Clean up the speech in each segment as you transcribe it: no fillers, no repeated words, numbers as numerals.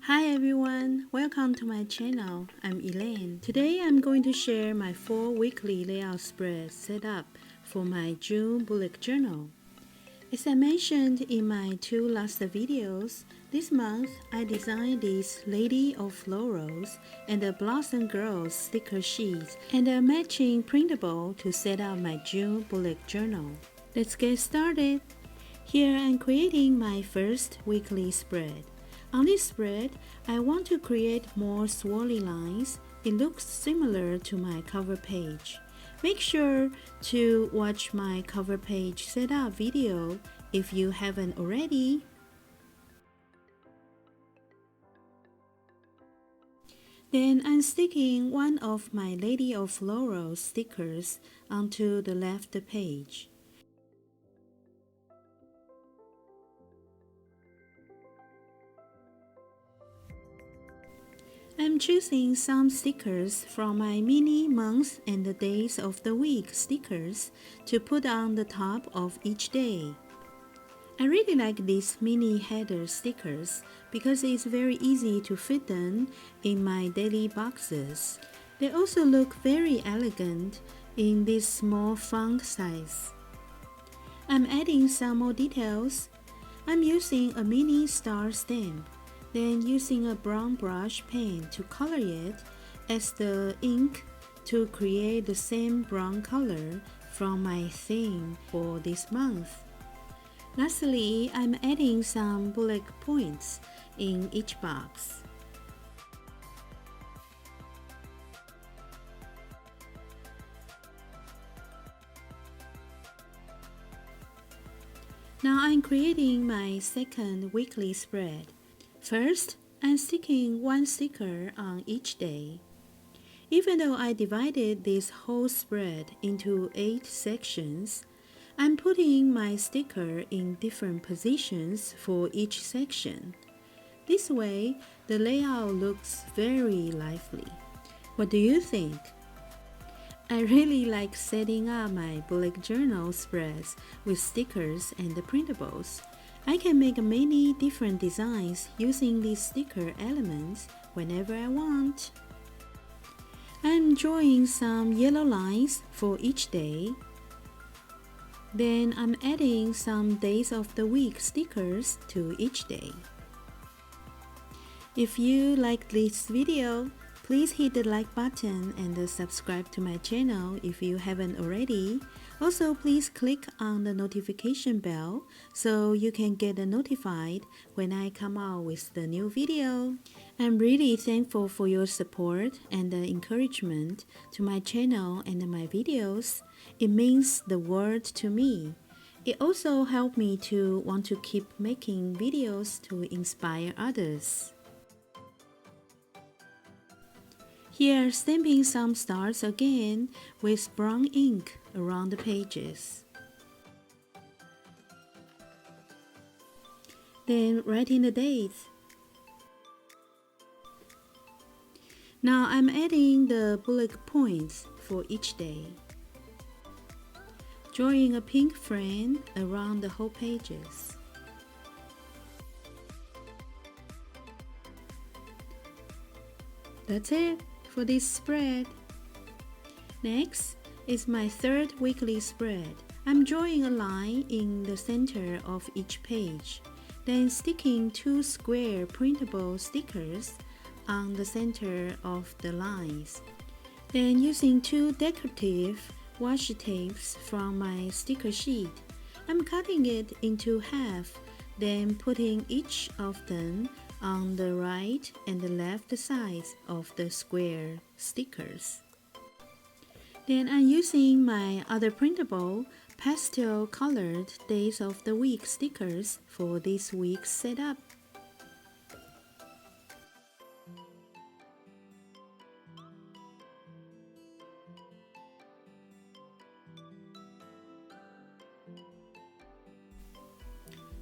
Hi everyone, welcome to my channel. I'm Elaine. Today I'm going to share my 4 weekly layout spreads set up for my June bullet journal. As I mentioned in my 2 last videos, this month I designed this Lady of Florals and the Blossom Girls sticker sheets and a matching printable to set up my June bullet journal. Let's get started. Here I'm creating my first weekly spread. On this spread, I want to create more swirly lines. It looks similar to my cover page. Make sure to watch my cover page setup video if you haven't already. Then I'm sticking one of my Lady of Florals stickers onto the left page. I'm choosing some stickers from my mini months and the days of the week stickers to put on the top of each day. I really like these mini header stickers because it's very easy to fit them in my daily boxes. They also look very elegant in this small font size. I'm adding some more details. I'm using a mini star stamp. Then using a brown brush pen to color it as the ink to create the same brown color from my theme for this month. Lastly, I'm adding some bullet points in each box. Now I'm creating my second weekly spread. First, I'm sticking one sticker on each day. Even though I divided this whole spread into 8 sections, I'm putting my sticker in different positions for each section. This way, the layout looks very lively. What do you think? I really like setting up my bullet journal spreads with stickers and the printables. I can make many different designs using these sticker elements whenever I want. I'm drawing some yellow lines for each day. Then I'm adding some days of the week stickers to each day. If you like this video, please hit the like button and subscribe to my channel if you haven't already. Also, please click on the notification bell so you can get notified when I come out with the new video. I'm really thankful for your support and encouragement to my channel and my videos. It means the world to me. It also helped me to want to keep making videos to inspire others. Here, stamping some stars again with brown ink around the pages. Then writing the dates. Now I'm adding the bullet points for each day. Drawing a pink frame around the whole pages. That's it for this spread. Next is my third weekly spread. I'm drawing a line in the center of each page, then sticking 2 square printable stickers on the center of the lines. Then using 2 decorative washi tapes from my sticker sheet, I'm cutting it into half, then putting each of them on the right and the left sides of the square stickers. Then I'm using my other printable pastel colored days of the week stickers for this week's setup.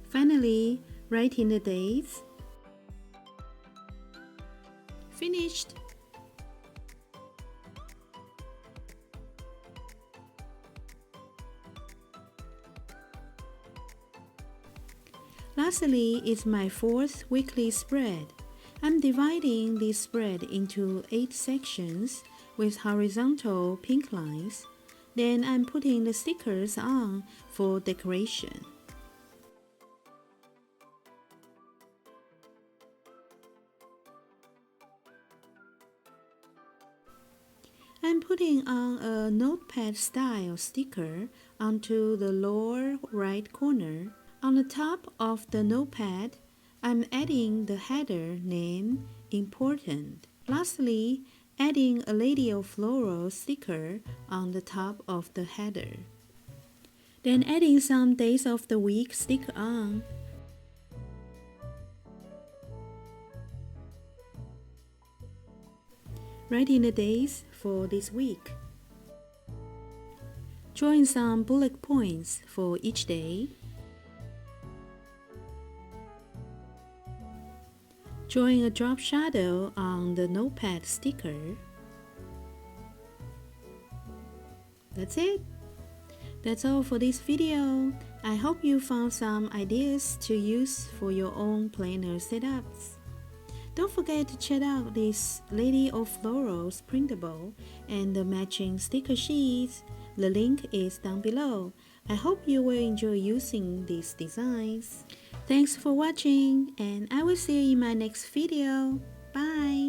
Finally, writing the dates. Finished! Lastly is my 4th weekly spread. I'm dividing this spread into 8 sections with horizontal pink lines. Then I'm putting the stickers on for decoration. I'm putting on a notepad style sticker onto the lower right corner. On the top of the notepad, I'm adding the header name important. Lastly, adding a Lady of Floral sticker on the top of the header. Then adding some days of the week sticker on. Writing the days for this week. Drawing some bullet points for each day. Drawing a drop shadow on the notepad sticker. That's it. That's all for this video. I hope you found some ideas to use for your own planner setups. Don't forget to check out this Lady of Florals printable and the matching sticker sheets. The link is down below. I hope you will enjoy using these designs. Thanks for watching, and I will see you in my next video. Bye!